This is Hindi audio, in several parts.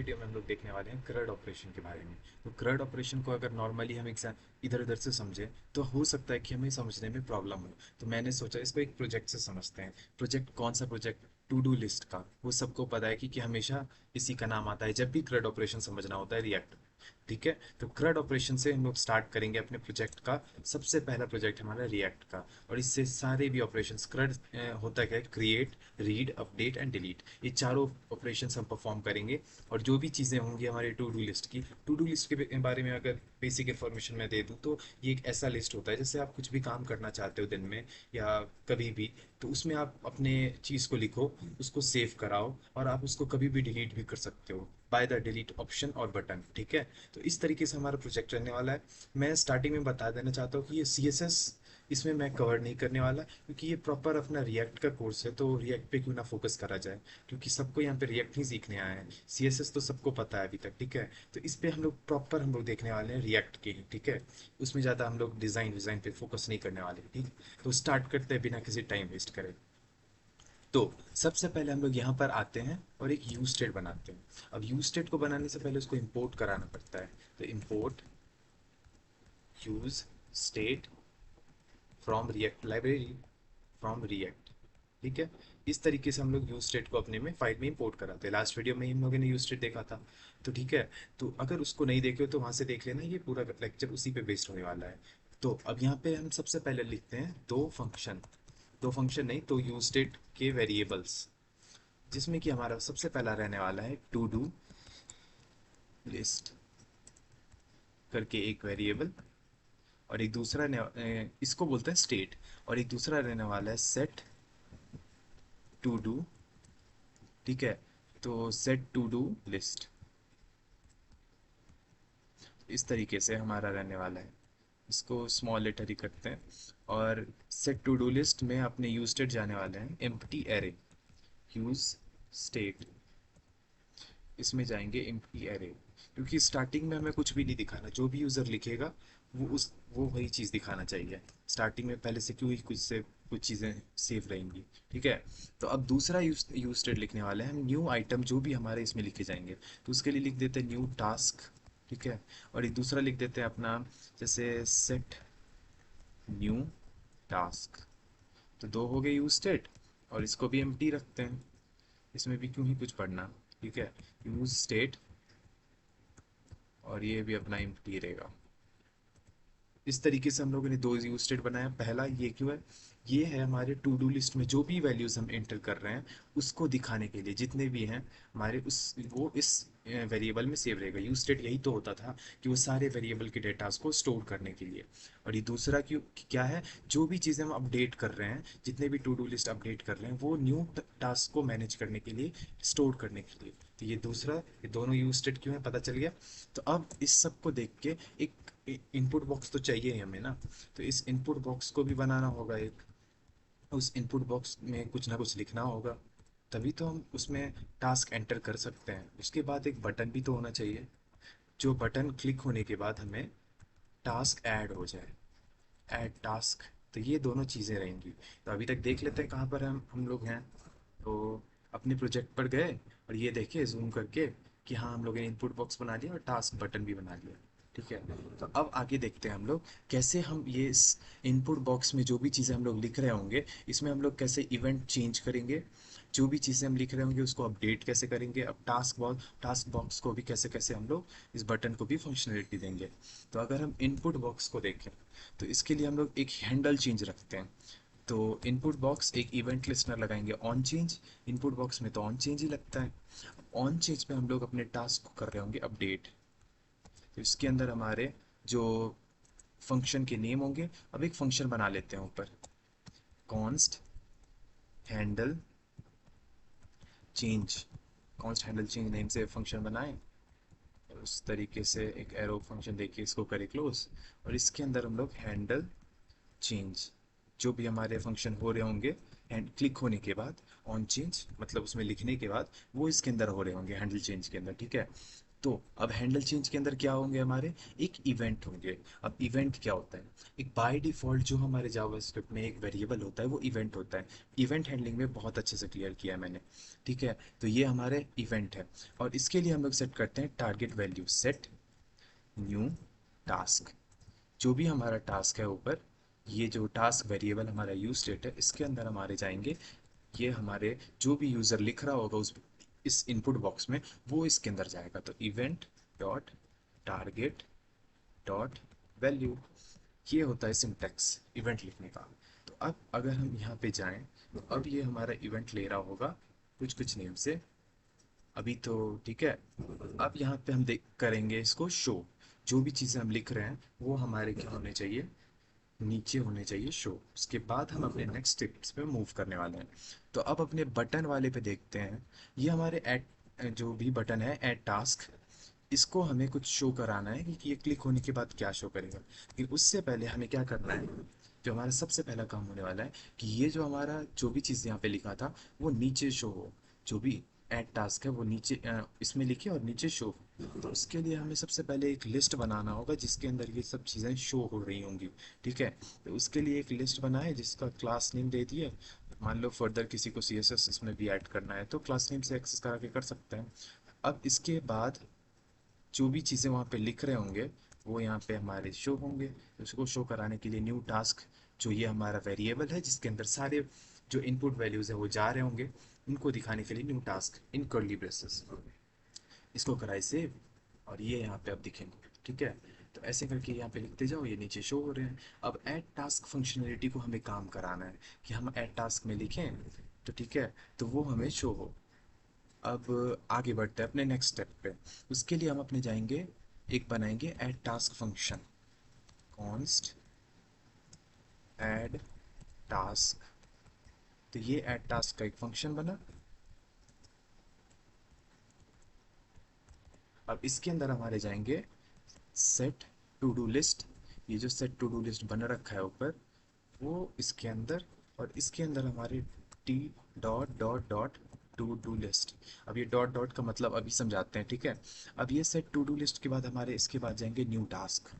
वीडियो में हम लोग देखने वाले हैं CRUD ऑपरेशन के बारे में। तो CRUD ऑपरेशन को अगर नॉर्मली हम एग्जाम इधर उधर से समझें तो हो सकता है कि हमें समझने में प्रॉब्लम हो। तो मैंने सोचा इसको एक प्रोजेक्ट से समझते हैं। प्रोजेक्ट कौन सा प्रोजेक्ट? टू डू लिस्ट का। वो सबको पता है कि हमेशा इसी का नाम आता है जब भी CRUD ऑपरेशन समझना होता है रिएक्ट। ठीक है, तो CRUD ऑपरेशन से हम लोग स्टार्ट करेंगे अपने प्रोजेक्ट का। सबसे पहला प्रोजेक्ट हमारा रिएक्ट का। और इससे सारे भी ऑपरेशंस CRUD होता क्या है, create, read, update and delete, ये चारों ऑपरेशंस हम परफॉर्म करेंगे। और जो भी चीज़ें होंगी हमारे टू डू लिस्ट की, टू डू लिस्ट के बारे में अगर बेसिक इन्फॉर्मेशन मैं दे दूँ तो ये एक ऐसा लिस्ट होता है जैसे आप कुछ भी काम करना चाहते हो दिन में या कभी भी, तो उसमें आप अपने चीज़ को लिखो, उसको सेव कराओ और आप उसको कभी भी डिलीट भी कर सकते हो बाय द डिलीट ऑप्शन और बटन। ठीक है, तो इस तरीके से हमारा प्रोजेक्ट रहने वाला है। मैं स्टार्टिंग में बता देना चाहता हूँ कि ये CSS इसमें मैं कवर नहीं करने वाला, क्योंकि ये प्रॉपर अपना रिएक्ट का कोर्स है, तो रिएक्ट पे क्यों ना फोकस करा जाए, क्योंकि सबको यहाँ पे रिएक्ट नहीं सीखने आया है। CSS तो सबको पता है अभी तक। ठीक है, तो इस पे हम लोग प्रॉपर हम लोग देखने वाले हैं रिएक्ट के ही। ठीक है, उसमें ज़्यादा हम लोग डिज़ाइन डिज़ाइन पे फोकस नहीं करने वाले। ठीक, तो स्टार्ट करते हैं बिना किसी टाइम वेस्ट करे। तो सबसे पहले हम लोग यहाँ पर आते हैं और एक यूज स्टेट बनाते हैं। अब यूज स्टेट को बनाने से पहले उसको इंपोर्ट कराना पड़ता है। तो import use state from react library, from react. ठीक है, इस तरीके से हम लोग यूज स्टेट को अपने में फाइल में इंपोर्ट कराते हैं। लास्ट वीडियो में हम लोगों ने यूज स्टेट देखा था। तो ठीक है, तो अगर उसको नहीं देखे हो तो वहाँ से देख लेना, ये पूरा लेक्चर उसी पे बेस्ड होने वाला है। तो अब यहाँ पे हम सबसे पहले लिखते हैं दो फंक्शन, दो फंक्शन नहीं तो यूज स्टेट के वेरिएबल्स, जिसमें कि हमारा सबसे पहला रहने वाला है टू डू लिस्ट करके एक वेरिएबल, और एक दूसरा इसको बोलते हैं स्टेट, और एक दूसरा रहने वाला है सेट टू डू। ठीक है, तो सेट टू डू लिस्ट, इस तरीके से हमारा रहने वाला है। इसको स्मॉल लेटर ही करते हैं। और सेट टू डू लिस्ट में अपने यूज स्टेट जाने वाले हैं एम्प्टी एरे, यूज स्टेट, इसमें जाएंगे एम्प्टी एरे, क्योंकि स्टार्टिंग में हमें कुछ भी नहीं दिखाना। जो भी यूज़र लिखेगा वो वही चीज़ दिखाना चाहिए स्टार्टिंग में, पहले से क्यों ही कुछ से कुछ चीज़ें सेव रहेंगी। ठीक है, तो अब दूसरा यूज स्टेट लिखने वाले हैं हम, न्यू आइटम जो भी हमारे इसमें लिखे जाएंगे, तो उसके लिए लिख देते हैं न्यू टास्क। ठीक है, और एक दूसरा लिख देते हैं अपना, जैसे सेट न्यू टास्क। तो दो हो गए यूज स्टेट, और इसको भी एम्प्टी रखते हैं, इसमें भी क्यों ही कुछ पढ़ना। ठीक है, यूज स्टेट, और ये भी अपना एम्प्टी रहेगा। इस तरीके से हम लोगों ने दो यूज स्टेट बनाया। पहला ये क्यों है, ये है हमारे टू डू लिस्ट में जो भी वैल्यूज हम एंटर कर रहे हैं उसको दिखाने के लिए, जितने भी हैं हमारे उस वो इस वेरिएबल में सेव रहेगा। यूज स्टेट यही तो होता था कि वो सारे वेरिएबल के डेटास को स्टोर करने के लिए। और ये दूसरा क्यों, क्या है, जो भी चीज़ें हम अपडेट कर रहे हैं, जितने भी टू डू लिस्ट अपडेट कर रहे हैं वो न्यू टास्क को मैनेज करने के लिए, स्टोर करने के लिए। तो ये दूसरा, ये दोनों यूज स्टेट क्यों है पता चल गया। तो अब इस सब को देख के एक इनपुट बॉक्स तो चाहिए ही हमें ना, तो इस इनपुट बॉक्स को भी बनाना होगा एक। उस इनपुट बॉक्स में कुछ ना कुछ लिखना होगा, तभी तो हम उसमें टास्क एंटर कर सकते हैं। उसके बाद एक बटन भी तो होना चाहिए, जो बटन क्लिक होने के बाद हमें टास्क ऐड हो जाए, ऐड टास्क। तो ये दोनों चीज़ें रहेंगी। तो अभी तक देख लेते हैं कहाँ पर हम लोग हैं। तो अपने प्रोजेक्ट पर गए और ये देखे जूम करके कि हाँ हम लोगों ने इनपुट बॉक्स बना लिया और टास्क बटन भी बना लिया। ठीक है, तो अब आगे देखते हैं हम लोग कैसे हम ये इस इनपुट बॉक्स में जो भी चीज़ें हम लोग लिख रहे होंगे, इसमें हम लोग कैसे इवेंट चेंज करेंगे, जो भी चीज़ें हम लिख रहे होंगे उसको अपडेट कैसे करेंगे। अब टास्क बॉक्स को भी कैसे कैसे हम लोग इस बटन को भी फंक्शनलिटी देंगे। तो अगर हम इनपुट बॉक्स को देखें तो इसके लिए हम लोग एक हैंडल चेंज रखते हैं। तो इनपुट बॉक्स एक इवेंट लिस्टनर लगाएंगे ऑन चेंज, इनपुट बॉक्स में तो ऑन चेंज ही लगता है। ऑन चेंज में हम लोग अपने टास्क को कर रहे होंगे अपडेट, तो इसके अंदर हमारे जो फंक्शन के नेम होंगे, अब एक फंक्शन बना लेते हैं ऊपर, const handle change. Const handle change name से फंक्शन बनाएं, और उस तरीके से एक एरो फंक्शन देके इसको करें क्लोज। और इसके अंदर हम लोग हैंडल चेंज, जो भी हमारे फंक्शन हो रहे होंगे एंड क्लिक होने के बाद, ऑन चेंज मतलब उसमें लिखने के बाद वो इसके अंदर हो रहे होंगे हैंडल चेंज के अंदर। ठीक है, तो अब हैंडल चेंज के अंदर क्या होंगे हमारे, एक इवेंट होंगे। अब इवेंट क्या होता है, एक बाय डिफॉल्ट जो हमारे जावास्क्रिप्ट में एक वेरिएबल होता है वो इवेंट होता है। इवेंट हैंडलिंग में बहुत अच्छे से क्लियर किया है मैंने, ठीक है। तो ये हमारे इवेंट है, और इसके लिए हम लोग सेट करते हैं target value, set new task. जो भी हमारा टास्क है ऊपर, ये जो टास्क वेरिएबल हमारा यूज स्टेट है, इसके अंदर हमारे जाएंगे, ये हमारे जो भी यूज़र लिख रहा होगा उस इस इनपुट बॉक्स में, वो इसके अंदर जाएगा। तो event dot target dot value, ये होता है सिंटैक्स इवेंट लिखने का। तो अब अगर हम यहाँ पे जाएं, तो अब ये हमारा इवेंट ले रहा होगा कुछ कुछ नेम से, अभी तो ठीक है। अब यहाँ पे हम देख करेंगे इसको शो, जो भी चीज़ें हम लिख रहे हैं वो हमारे क्या होने चाहिए, नीचे होने चाहिए शो। उसके बाद हम अपने नेक्स्ट स्टेप्स पे मूव करने वाले हैं। तो अब अपने बटन वाले पे देखते हैं, ये हमारे ऐड जो भी बटन है ऐड टास्क, इसको हमें कुछ शो कराना है कि ये क्लिक होने के बाद क्या शो करेगा। लेकिन उससे पहले हमें क्या करना है, जो हमारा सबसे पहला काम होने वाला है कि ये जो हमारा जो भी चीज़ यहाँ पे लिखा था वो नीचे शो हो। जो भी ऐड टास्क है वो नीचे इसमें लिखे और नीचे शो हो। तो उसके लिए हमें सबसे पहले एक लिस्ट बनाना होगा जिसके अंदर ये सब चीज़ें शो हो रही होंगी, ठीक है। तो उसके लिए एक लिस्ट बनाए जिसका क्लास नेम दे दिया। मान लो फर्दर किसी को CSS इसमें भी ऐड करना है तो क्लास नेम से एक्सेस करा के कर सकते हैं। अब इसके बाद जो भी चीज़ें वहाँ पे लिख रहे होंगे वो यहाँ पे हमारे शो होंगे। उसको शो कराने के लिए न्यू टास्क, जो ये हमारा वेरिएबल है जिसके अंदर सारे जो इनपुट वैल्यूज़ है वो जा रहे होंगे, उनको दिखाने के लिए new task in curly braces, इसको कराए सेव, और ये यहाँ पे अब दिखेंगे, ठीक है। तो ऐसे करके यहाँ पे लिखते जाओ, ये नीचे शो हो रहे हैं। अब ऐड टास्क फंक्शनलिटी को हमें काम कराना है कि हम ऐड टास्क में लिखें, तो ठीक है, तो वो हमें शो हो। अब आगे बढ़ते हैं अपने नेक्स्ट स्टेप पे। उसके लिए हम अपने जाएंगे, एक बनाएंगे add task function, const add task. तो ये ऐड टास्क का एक फंक्शन बना। अब इसके अंदर हमारे जाएंगे सेट टू डू लिस्ट, ये जो सेट टू डू लिस्ट बना रखा है ऊपर, वो इसके अंदर, और इसके अंदर हमारे T dot dot dot to do list. अब ये डॉट डॉट का मतलब अभी समझाते हैं, ठीक है। अब ये सेट टू डू लिस्ट के बाद हमारे इसके बाद जाएंगे न्यू टास्क,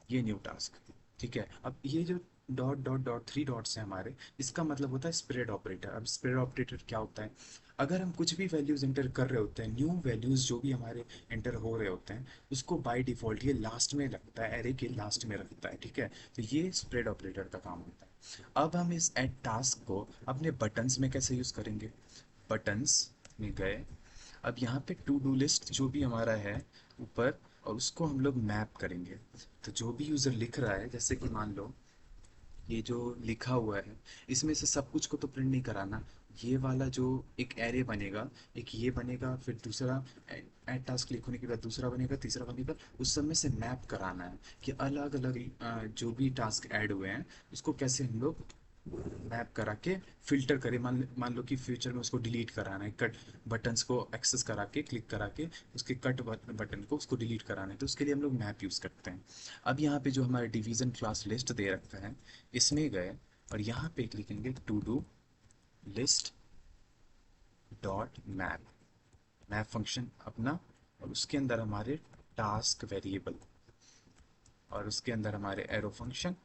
ये न्यू टास्क, ठीक है। अब ये जो dot dot dot three dots हैं हमारे, इसका मतलब होता है स्प्रेड ऑपरेटर। अब स्प्रेड ऑपरेटर क्या होता है, अगर हम कुछ भी वैल्यूज एंटर कर रहे होते हैं, न्यू वैल्यूज जो भी हमारे एंटर हो रहे होते हैं, उसको बाय डिफॉल्ट ये लास्ट में रखता है, एरे के लास्ट में रखता है, ठीक है। तो ये स्प्रेड ऑपरेटर का काम होता है। अब हम इस एड टास्क को अपने बटन्स में कैसे यूज करेंगे, बटन्स में गए, अब यहाँ पे टू डू लिस्ट जो भी हमारा है ऊपर, और उसको हम लोग मैप करेंगे। तो जो भी यूज़र लिख रहा है, जैसे कि मान लो ये जो लिखा हुआ है, इसमें से सब कुछ को तो प्रिंट नहीं कराना। ये वाला जो एक एरे बनेगा, एक ये बनेगा, फिर दूसरा ऐड टास्क क्लिक होने के बाद दूसरा बनेगा, तीसरा बनेगा, उस सब में से मैप कराना है कि अलग अलग जो भी टास्क ऐड हुए हैं उसको कैसे हम लोग मैप करा के फिल्टर करें। मान लो कि फ्यूचर में उसको डिलीट कराना है, कट बटन्स को एक्सेस करा के, क्लिक करा के उसके कट बटन को उसको डिलीट कराना है, तो उसके लिए हम लोग मैप यूज़ करते हैं। अब यहाँ पे जो हमारे डिवीजन क्लास लिस्ट दे रखा है, इसमें गए और यहाँ पे लिखेंगे to do list dot map, map function अपना, और उसके अंदर हमारे टास्क वेरिएबल, और उसके अंदर हमारे एरो फंक्शन,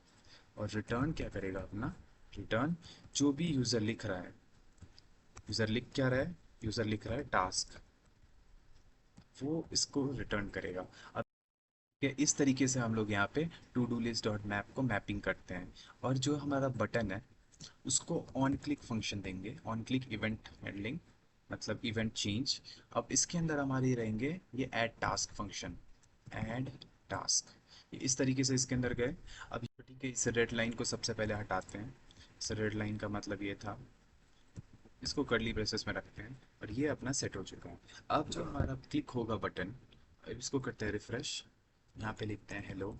और रिटर्न क्या करेगा अपना, रिटर्न जो भी यूज़र लिख रहा है, यूज़र लिख क्या रहा है, यूज़र लिख रहा है टास्क, वो इसको रिटर्न करेगा। अब इस तरीके से हम लोग यहाँ पे to do list dot map को मैपिंग करते हैं। और जो हमारा बटन है उसको ऑन क्लिक फंक्शन देंगे, ऑन क्लिक इवेंट हैंडलिंग, मतलब इवेंट चेंज। अब इसके अंदर हमारे रहेंगे ये add task function, add task, इस तरीके से इसके अंदर गए। अब ठीक है, इस रेड लाइन को सबसे पहले हटाते हैं। इस रेड लाइन का मतलब ये था, इसको कर्ली ब्रेसेस में रखते हैं, और ये अपना सेट हो चुका है। अब जो हमारा क्लिक होगा बटन, अब इसको करते हैं रिफ्रेश, यहाँ पे लिखते हैं हेलो।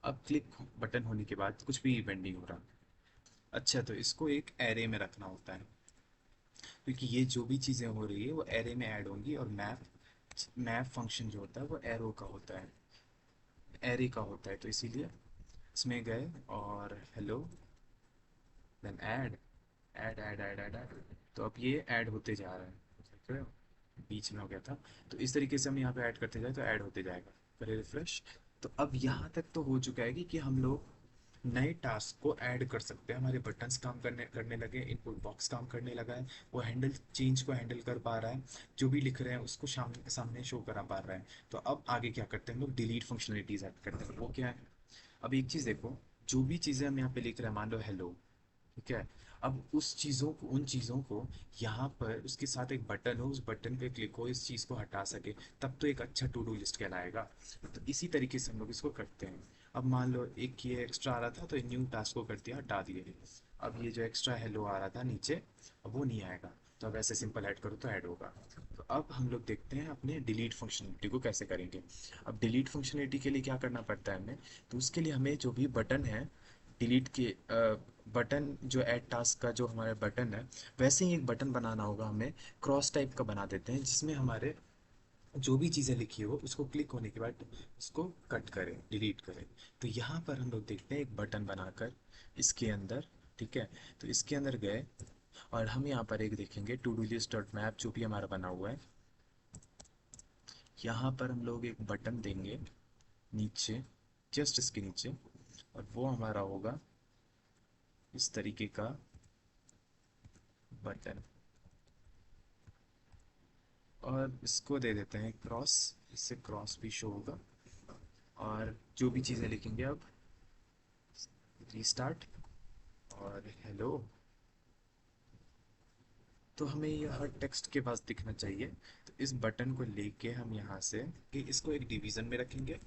अब क्लिक बटन होने के बाद कुछ भी इवेंट नहीं हो रहा। अच्छा, तो इसको एक एरे में रखना होता है, क्योंकि ये जो भी चीज़ें हो रही है वो एरे में ऐड होंगी, और मैप मैप फंक्शन जो होता है वो एरो का होता है, एरे का होता है। तो इसीलिए इसमें गए और hello, then add, add add add add add, तो अब ये ऐड होते जा रहा है, देख रहे हो। बीच में हो गया था। तो इस तरीके से हम यहाँ पे ऐड करते जाए तो ऐड होते जाएगा। करें रिफ्रेश। तो अब यहाँ तक तो हो चुका है कि हम लोग नए टास्क को ऐड कर सकते हैं। हमारे बटन्स काम करने करने लगे, इनपुट बॉक्स काम करने लगा है, वो हैंडल चेंज को हैंडल कर पा रहा है, जो भी लिख रहे हैं उसको सामने सामने शो करा पा रहा है। तो अब आगे क्या करते हैं हम लोग, डिलीट फंक्शनलिटीज ऐड करते हैं। वो क्या है, अब एक चीज़ देखो, जो भी चीज़ें हम यहाँ पे लिख रहे हैं, मान लो हेलो, ठीक है। अब उस चीज़ों को, उन चीज़ों को यहाँ पर उसके साथ एक बटन हो, उस बटन पे क्लिक हो, इस चीज़ को हटा सके, तब तो एक अच्छा टू डू लिस्ट कहलाएगा। तो इसी तरीके से हम लोग इसको करते हैं। अब मान लो एक ये एक्स्ट्रा आ रहा था, तो न्यू टास्क को कर दिया, हटा दिए। अब ये जो एक्स्ट्रा हेलो आ रहा था नीचे, अब वो नहीं आएगा। तो अब ऐसे सिंपल ऐड करो तो ऐड होगा। तो अब हम लोग देखते हैं अपने डिलीट फंक्शनलिटी को कैसे करेंगे। अब डिलीट फंक्शनलिटी के लिए क्या करना पड़ता है हमें, तो उसके लिए हमें जो भी बटन है डिलीट के, बटन जो ऐड टास्क का जो हमारा बटन है, वैसे ही एक बटन बनाना होगा हमें। क्रॉस टाइप का बना देते हैं, जिसमें हमारे जो भी चीज़ें लिखी हो उसको क्लिक होने के बाद उसको कट करें, डिलीट करें। तो यहाँ पर हम लोग देखते हैं एक बटन बनाकर इसके अंदर, ठीक है। तो इसके अंदर गए और हम यहाँ पर एक देखेंगे to do list dot map जो भी हमारा बना हुआ है। यहाँ पर हम लोग एक बटन देंगे नीचे, जस्ट इसके नीचे, और वो हमारा होगा इस तरीके का बटन। और इसको दे देते हैं क्रॉस, इससे क्रॉस भी शो होगा। और जो भी चीज़ें लिखेंगे अब, रीस्टार्ट और हेलो, तो हमें ये हर टेक्स्ट के पास दिखना चाहिए। तो इस बटन को लेके हम यहाँ से कि इसको एक डिवीज़न में रखेंगे,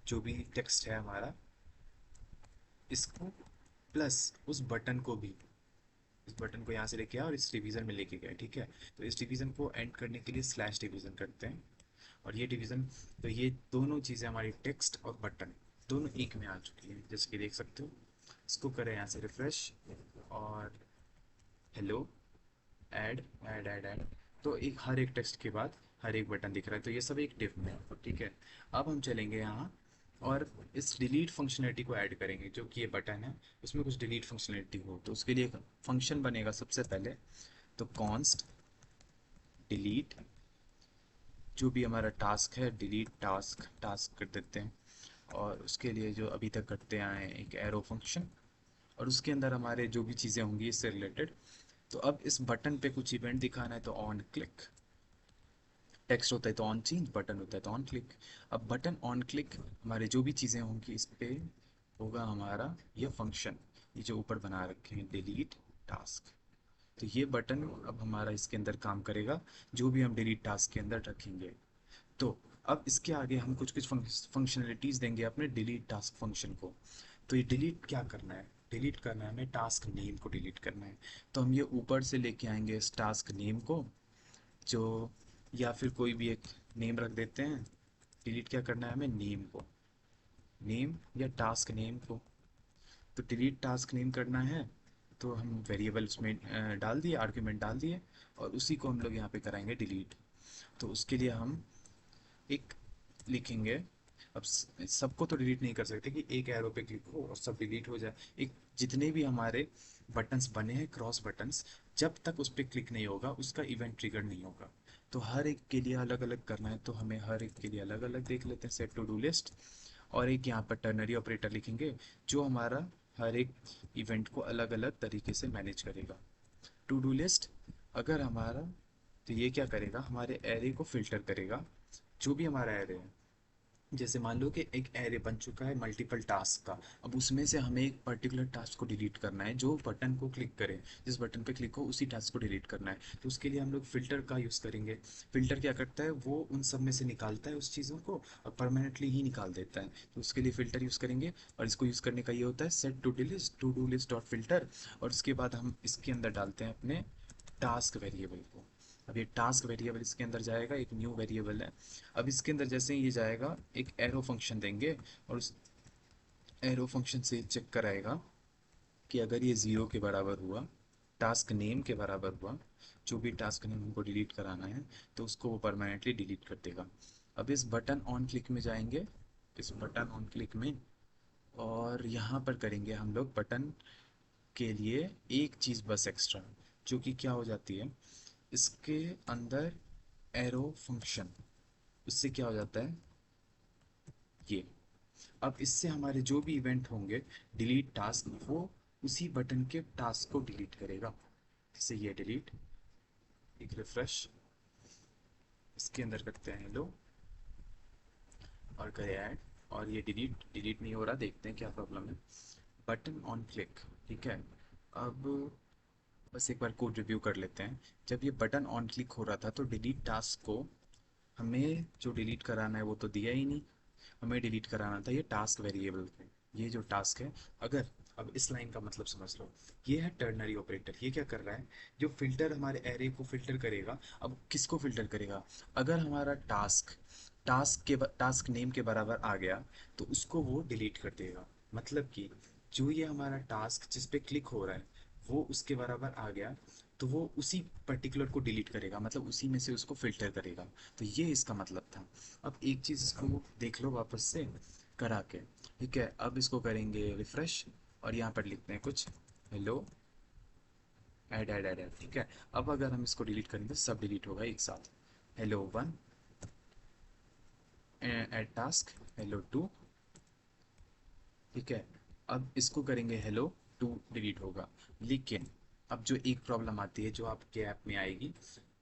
जो भी टेक्स्ट है हमारा, इसको प्लस उस बटन को भी, इस बटन को यहाँ से लेके आए और इस डिवीज़न में लेके गए, ठीक है। तो इस डिवीज़न को एंड करने के लिए स्लैश डिवीज़न करते हैं। और ये डिवीज़न, तो ये दोनों चीज़ें हमारी टेक्स्ट और बटन दोनों एक में आ चुकी है, जैसे कि देख सकते हो। इसको करें यहाँ से रिफ्रेश और hello, add add add add. तो एक हर एक टेक्स्ट के बाद हर एक बटन दिख रहा है, तो ये सब एक डिव में है, ठीक है। अब हम चलेंगे यहाँ और इस डिलीट फंक्शनलिटी को ऐड करेंगे, जो कि ये बटन है उसमें कुछ डिलीट फंक्शनलिटी हो। तो उसके लिए एक फंक्शन बनेगा सबसे पहले। तो कॉन्स्ट डिलीट जो भी हमारा टास्क है, डिलीट टास्क, टास्क कर देते हैं। और उसके लिए जो अभी तक करते आए हैं एक एरो फंक्शन, और उसके अंदर हमारे जो भी चीज़ें होंगी इससे रिलेटेड। तो अब इस बटन पे कुछ इवेंट दिखाना है, तो ऑन क्लिक, टेक्स्ट होता है तो ऑन चेंज, बटन होता है तो ऑन क्लिक। अब बटन ऑन क्लिक हमारे जो भी चीज़ें होंगी इस पे होगा हमारा ये फंक्शन, ये जो ऊपर बना रखे हैं डिलीट टास्क। तो ये बटन अब हमारा इसके अंदर काम करेगा, जो भी हम डिलीट टास्क के अंदर रखेंगे। तो अब इसके आगे हम कुछ कुछ फंक्शनलिटीज़ देंगे अपने डिलीट टास्क फंक्शन को। तो ये डिलीट क्या करना है, डिलीट करना है हमें टास्क नेम को डिलीट करना है। तो हम ये ऊपर से लेके आएंगे इस टास्क नेम को, जो, या फिर कोई भी एक नेम रख देते हैं। डिलीट क्या करना है हमें, नेम को, नेम या टास्क नेम को। तो डिलीट टास्क नेम करना है, तो हम वेरिएबल उसमें डाल दिए, आर्ग्यूमेंट डाल दिए, और उसी को हम लोग यहाँ पे कराएंगे डिलीट। तो उसके लिए हम एक लिखेंगे। अब सबको तो डिलीट नहीं कर सकते कि एक एरो पे क्लिक हो और सब डिलीट हो जाए। एक, जितने भी हमारे बटन्स बने हैं क्रॉस बटन्स, जब तक उस पर क्लिक नहीं होगा उसका इवेंट ट्रिगर नहीं होगा। तो हर एक के लिए अलग अलग करना है, तो हमें हर एक के लिए अलग अलग देख लेते हैं, सेट टू डू लिस्ट। और एक यहाँ पर टर्नरी ऑपरेटर लिखेंगे, जो हमारा हर एक इवेंट को अलग अलग तरीके से मैनेज करेगा। टू डू लिस्ट अगर हमारा, तो ये क्या करेगा, हमारे एरे को फिल्टर करेगा, जो भी हमारा एरे है। जैसे मान लो कि एक एरे बन चुका है मल्टीपल टास्क का, अब उसमें से हमें एक पर्टिकुलर टास्क को डिलीट करना है, जो बटन को क्लिक करे, जिस बटन पे क्लिक हो उसी टास्क को डिलीट करना है। तो उसके लिए हम लोग फिल्टर का यूज़ करेंगे। फिल्टर क्या करता है, वो उन सब में से निकालता है उस चीज़ों को और परमानेंटली ही निकाल देता है। तो उसके लिए फिल्टर यूज़ करेंगे, और इसको यूज़ करने का ये होता है set to do list dot filter. और उसके बाद हम इसके अंदर डालते हैं अपने टास्क वेरिएबल को। अब ये टास्क वेरिएबल इसके अंदर जाएगा, एक न्यू वेरिएबल है। अब इसके अंदर जैसे ही ये जाएगा एक एरो फंक्शन देंगे, और उस एरो फंक्शन से चेक कराएगा कि अगर ये ज़ीरो के बराबर हुआ, टास्क नेम के बराबर हुआ, जो भी टास्क नेम हमको डिलीट कराना है, तो उसको वो परमानेंटली डिलीट कर देगा। अब इस बटन ऑन क्लिक में जाएंगे, इस बटन ऑन क्लिक में, और यहाँ पर करेंगे हम लोग बटन के लिए एक चीज़ बस एक्स्ट्रा, जो कि क्या हो जाती है, इसके अंदर एरो फंक्शन, उससे क्या हो जाता है ये। अब इससे हमारे जो भी इवेंट होंगे डिलीट टास्क, वो उसी बटन के टास्क को डिलीट करेगा। जैसे ये डिलीट, एक रिफ्रेश, इसके अंदर करते हैं हेलो और करें ऐड, और ये डिलीट डिलीट नहीं हो रहा, देखते हैं क्या प्रॉब्लम है। बटन ऑन क्लिक, ठीक है। अब बस एक बार कोड रिव्यू कर लेते हैं। जब ये बटन ऑन क्लिक हो रहा था तो डिलीट टास्क को हमें जो डिलीट कराना है वो तो दिया ही नहीं, हमें डिलीट कराना था ये टास्क वेरिएबल को, ये जो टास्क है। अगर अब इस लाइन का मतलब समझ लो, ये है टर्नरी ऑपरेटर, ये क्या कर रहा है, जो फिल्टर हमारे एरे को फिल्टर करेगा। अब किसको फिल्टर करेगा, अगर हमारा टास्क टास्क नेम के बराबर आ गया तो उसको वो डिलीट कर देगा। मतलब कि जो ये हमारा टास्क जिस पे क्लिक हो रहा है वो उसके बराबर आ गया तो वो उसी पर्टिकुलर को डिलीट करेगा, मतलब उसी में से उसको फिल्टर करेगा। तो ये इसका मतलब था। अब एक चीज़ इसको देख लो वापस से करा के, ठीक है। अब इसको करेंगे रिफ्रेश और यहाँ पर लिखते हैं कुछ hello add add add add, ठीक है। अब अगर हम इसको डिलीट करेंगे सब डिलीट होगा एक साथ। Hello one, add task, hello two, ठीक है। अब इसको करेंगे हेलो टू, डिलीट होगा। लेकिन अब जो एक प्रॉब्लम आती है जो आपके ऐप में आएगी,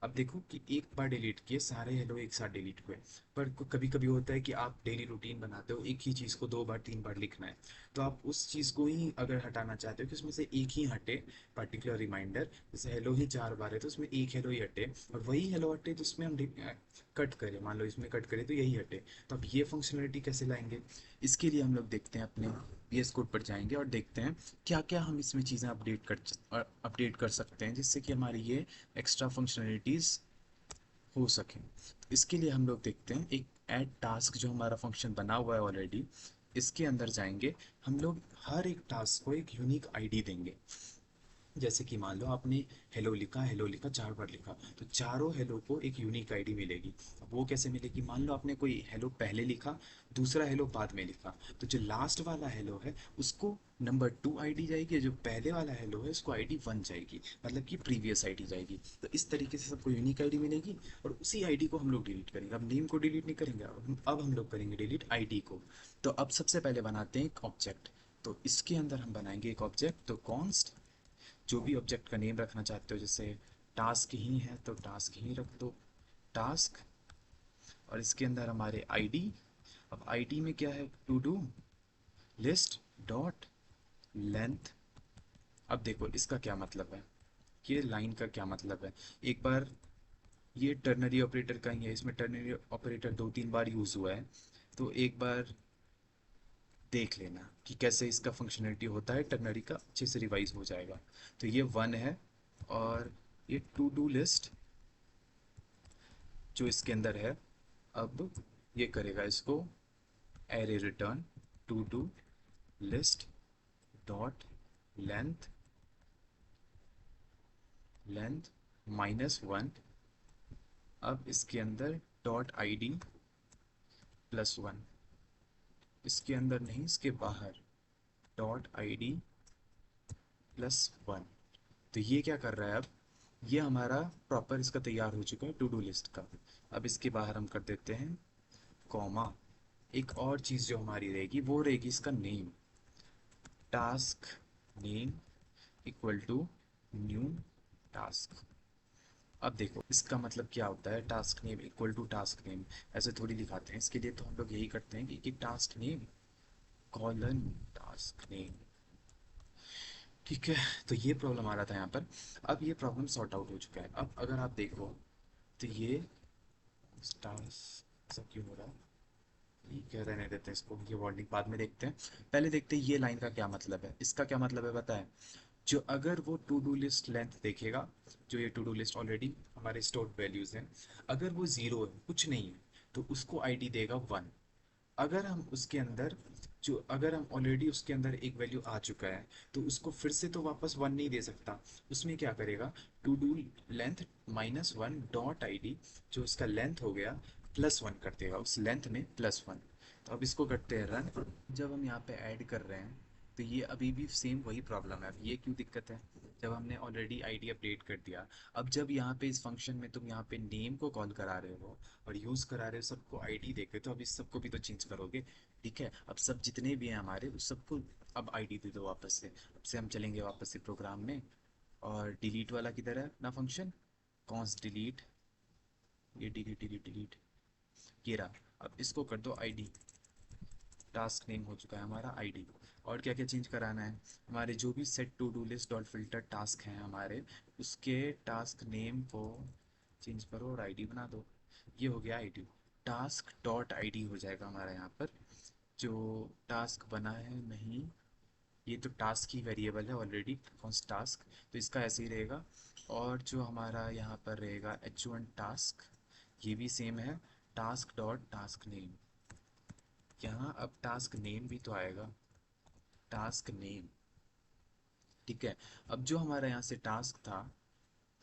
अब देखो कि एक बार डिलीट किए सारे हेलो एक साथ डिलीट हुए। पर कभी कभी होता है कि आप डेली रूटीन बनाते हो, एक ही चीज़ को दो बार तीन बार लिखना है, तो आप उस चीज़ को ही अगर हटाना चाहते हो कि उसमें से एक ही हटे पर्टिकुलर रिमाइंडर, जैसे हेलो ही चार बार है तो उसमें एक हेलो ही हटे, और वही हेलो हटे जिसमें हम कट करें, मान लो इसमें कट करें तो यही हटे। तो अब ये फंक्शनलिटी कैसे लाएंगे, इसके लिए हम लोग देखते हैं अपने VS कोड पर जाएंगे और देखते हैं क्या क्या हम इसमें चीज़ें अपडेट कर सकते हैं जिससे कि हमारी ये एक्स्ट्रा फंक्शनलिटीज़ हो सकें। तो इसके लिए हम लोग देखते हैं एक ऐड टास्क जो हमारा फंक्शन बना हुआ है ऑलरेडी, इसके अंदर जाएंगे। हम लोग हर एक टास्क को एक यूनिक आईडी देंगे। जैसे कि मान लो आपने हेलो लिखा चार बार लिखा, तो चारों हेलो को एक यूनिक आईडी मिलेगी। अब वो कैसे मिलेगी, मान लो आपने कोई हेलो पहले लिखा, दूसरा हेलो बाद में लिखा, तो जो लास्ट वाला हेलो है उसको नंबर टू आईडी जाएगी, जो पहले वाला हेलो है उसको आईडी वन जाएगी, मतलब कि प्रीवियस आईडी जाएगी। तो इस तरीके से सबको यूनिक आईडी मिलेगी और उसी आईडी को हम लोग डिलीट करेंगे। अब नेम को डिलीट नहीं करेंगे, अब हम लोग करेंगे डिलीट आईडी को। तो अब सबसे पहले बनाते हैं एक ऑब्जेक्ट। तो इसके अंदर हम बनाएंगे एक ऑब्जेक्ट, तो कॉन्स्ट, जो भी ऑब्जेक्ट का नेम रखना चाहते हो, जैसे टास्क ही है तो टास्क ही रख दो, टास्क। और इसके अंदर हमारे आईडी, अब आईडी में क्या है, to do list dot length. अब देखो इसका क्या मतलब है, ये लाइन का क्या मतलब है। एक बार, ये टर्नरी ऑपरेटर का ही है, इसमें टर्नरी ऑपरेटर दो तीन बार यूज हुआ है, तो एक बार देख लेना कि कैसे इसका फंक्शनलिटी होता है टर्नरी का, अच्छे से रिवाइज हो जाएगा। तो ये वन है, और ये टू डू लिस्ट जो इसके अंदर है, अब ये करेगा इसको array return to do list dot length, length minus one. अब इसके अंदर डॉट आईडी प्लस वन, इसके अंदर नहीं इसके बाहर डॉट आईडी प्लस वन। तो ये क्या कर रहा है, अब ये हमारा प्रॉपर इसका तैयार हो चुका है टू डू लिस्ट का। अब इसके बाहर हम कर देते हैं कॉमा। एक और चीज़ जो हमारी रहेगी वो रहेगी इसका name, task name equal to new task. अब देखो इसका मतलब क्या होता है, task name equal to task name, ऐसे थोड़ी लिखाते हैं। इसके लिए तो हम लोग यही करते हैं कि task name colon task name, ठीक है। तो ये प्रॉब्लम आ रहा था यहाँ पर, अब ये प्रॉब्लम सॉर्ट आउट हो चुका है। अब अगर आप देखो तो ये स्टार्स सब क्यों हो रहा है, ठीक है रहने देते हैं इसको, ये वार्निंग बाद में देखते हैं। पहले देखते हैं ये लाइन का क्या मतलब है। इसका क्या मतलब है पता है, जो अगर वो टू डू लिस्ट लेंथ देखेगा, जो ये टू डू लिस्ट ऑलरेडी हमारे स्टोर्ड वैल्यूज हैं, अगर वो जीरो है कुछ नहीं है तो उसको आईडी देगा वन। अगर हम उसके अंदर, जो अगर हम ऑलरेडी उसके अंदर एक वैल्यू आ चुका है तो उसको फिर से तो वापस वन नहीं दे सकता, उसमें क्या करेगा, to do length minus one dot ID, जो इसका लेंथ हो गया प्लस वन कर देगा, उस लेंथ में प्लस वन। तो अब इसको करते हैं रन। जब हम यहाँ पे ऐड कर रहे हैं तो ये अभी भी सेम वही प्रॉब्लम है। अब ये क्यों दिक्कत है, जब हमने ऑलरेडी आईडी अपडेट कर दिया, अब जब यहाँ पे इस फंक्शन में तुम यहाँ पे नेम को कॉल करा रहे हो और यूज़ करा रहे हो सबको आईडी देके, तो अब इस सबको भी तो चेंज करोगे। ठीक है, अब सब जितने भी हैं हमारे उस सबको अब आईडी दे दो वापस से। अब से हम चलेंगे वापस से प्रोग्राम में, और डिलीट वाला किधर है अपना फंक्शन, कॉन्स डिलीट, ये डिलीट डिलीट डिलीट, ये रहा। अब इसको कर दो आईडी, टास्क नेम हो चुका है हमारा आईडी। और क्या क्या चेंज कराना है, हमारे जो भी set to do list dot filter task हैं हमारे, उसके टास्क नेम को चेंज करो और आईडी बना दो। ये हो गया आईडी, टास्क डॉट आईडी हो जाएगा हमारा यहाँ पर। जो टास्क बना है नहीं, ये तो टास्क ही वेरिएबल है ऑलरेडी, कॉन्स्ट टास्क, तो इसका ऐसे ही रहेगा। और जो हमारा यहाँ पर रहेगा H1 टास्क, ये भी सेम है, टास्क डॉट टास्क नेम। यहाँ अब टास्क नेम भी तो आएगा, टास्क नेम। ठीक है, अब जो हमारा यहाँ से टास्क था,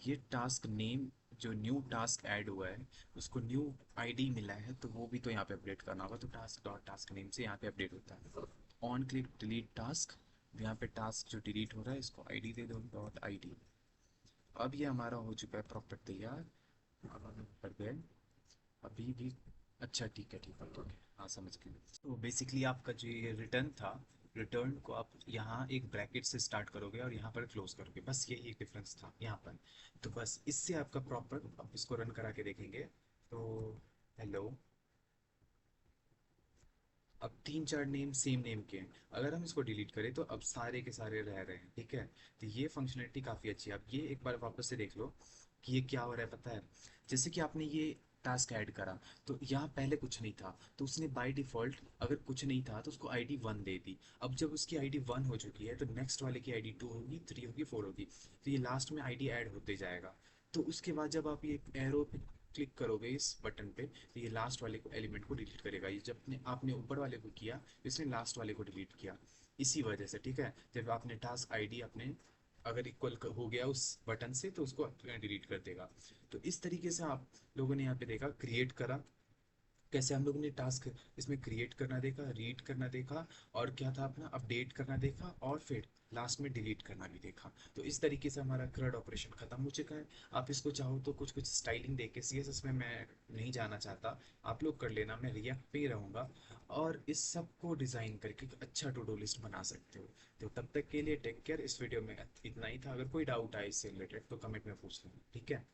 ये टास्क नेम, जो न्यू टास्क ऐड हुआ है उसको न्यू आईडी मिला है, तो वो भी तो यहाँ पे अपडेट करना होगा, तो टास्क डॉट टास्क नेम से यहाँ पे अपडेट होता है। ऑन क्लिक डिलीट टास्क, यहाँ पे टास्क जो डिलीट हो रहा है इसको आईडी दे दो, डॉट आईडी। अब ये हमारा हो चुका है प्रॉपर तैयार। अब हम कर गए अभी भी। अच्छा ठीक है ठीक है ठीक है, हाँ समझ गए। तो बेसिकली आपका जो ये रिटर्न था, रिटर्न को आप यहाँ एक ब्रैकेट से स्टार्ट करोगे और यहाँ पर क्लोज करोगे, बस यही एक डिफरेंस था यहाँ पर। तो बस इससे आपका प्रॉपर, आप इसको रन करा के देखेंगे तो, हेलो, अब तीन चार नेम सेम नेम के हैं। अगर हम इसको डिलीट करें तो अब सारे के सारे रह रहे हैं। ठीक है, तो ये फंक्शनलिटी काफ़ी अच्छी है। अब ये एक बार वापस से देख लो कि ये क्या हो रहा है पता है। जैसे कि आपने ये टास्क ऐड करा, तो यहाँ पहले कुछ नहीं था, तो उसने बाय डिफ़ॉल्ट अगर कुछ नहीं था तो उसको आईडी वन दे दी। अब जब उसकी आईडी वन हो चुकी है तो नेक्स्ट वाले की आईडी टू होगी, थ्री होगी, फोर होगी, तो ये लास्ट में आईडी ऐड होते जाएगा। तो उसके बाद जब आप ये एरो पे क्लिक करोगे इस बटन पे, तो ये लास्ट वाले को एलिमेंट को डिलीट करेगा। ये जब आपने ऊपर वाले को किया, इसने लास्ट वाले को डिलीट किया, इसी वजह से। ठीक है, जब आपने टास्क आईडी अपने अगर इक्वल हो गया उस बटन से, तो उसको डिलीट कर देगा। तो इस तरीके से आप लोगों ने यहाँ पे देखा, क्रिएट करा कैसे हम लोगों ने टास्क इसमें क्रिएट करना देखा, रीड करना देखा, और क्या था अपना अपडेट करना देखा, और फिर लास्ट में डिलीट करना भी देखा। तो इस तरीके से हमारा CRUD ऑपरेशन खत्म हो चुका है। आप इसको चाहो तो कुछ कुछ स्टाइलिंग देके, CSS में मैं नहीं जाना चाहता, आप लोग कर लेना, मैं रिएक्ट पे ही रहूँगा, और इस सब को डिज़ाइन करके एक अच्छा टू डू लिस्ट बना सकते हो। तो तब तक के लिए टेक केयर। इस वीडियो में इतना ही था, अगर कोई डाउट आए इससे रिलेटेड तो कमेंट में पूछ लेना। ठीक है।